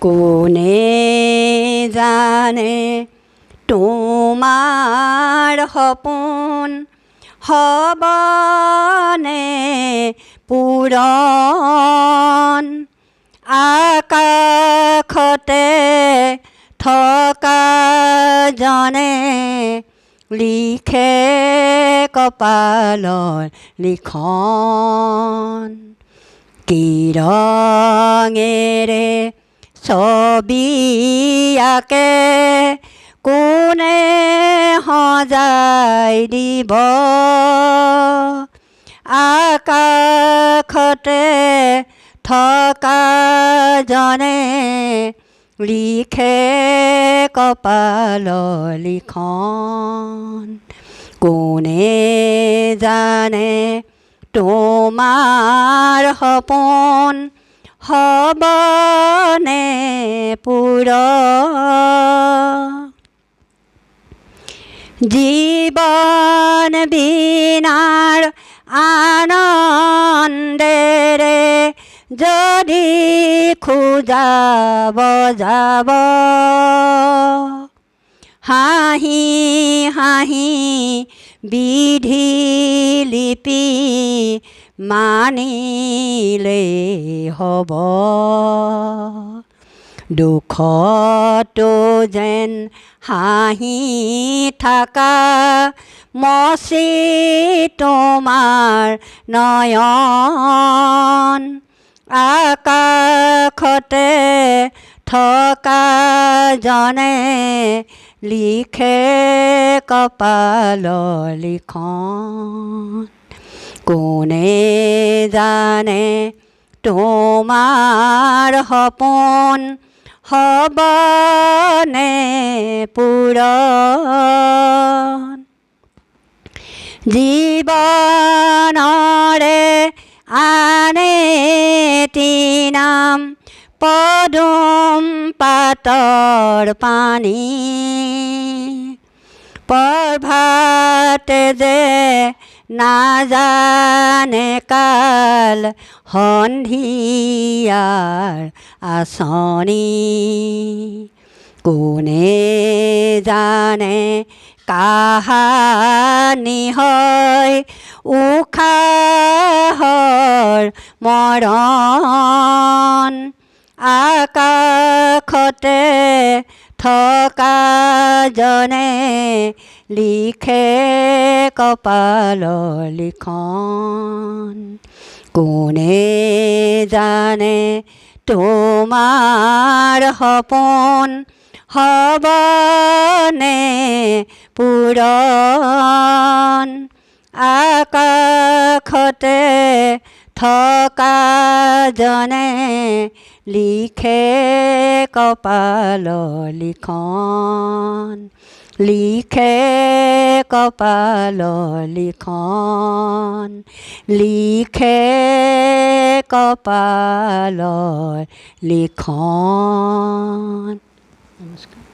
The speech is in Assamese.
কোনে জানে তোমাৰ সপোন হ'বনে পূৰণ আকাশতে থকা জনে লিখে কপালৰ লিখন কি ৰঙেৰে ছবি আঁকে কোনে সজাই দিব আকাশতে থকা জনে লিখে কপালৰ লিখন কোনে জানে তোমাৰ সপোন হ'বনে পূৰণ জীৱন বিনাৰ আনন্দেৰে যদি খোজাব যাব হাঁহি হাঁহি বিধি লিপি মানিলেই হ'ব দুখতো যেন হাঁহি থাকা মচি তোমাৰ নয়ন আকাশতে থকা জনে লিখে কপালৰ লিখন কোনে জানে তোমাৰ সপোন হ'বনে পূৰণ জীৱনৰে আন এটি নাম পদুম পাতৰ পানী প্ৰভাতে যে নাজানে কাল সন্ধিয়াৰ আঁচনি কোনে জানে কাহানি হয় উশাহৰ মৰণ আকাশতে থকা জনে লিখে কপালৰ লিখন কোনে জানে তোমাৰ সপোন হ'বনে পূৰণ আকাশতে থকা জনে লিখে কপালৰ লিখন লিখে কপালৰ লিখন লিখে কপালৰ লিখন নমস্কাৰ।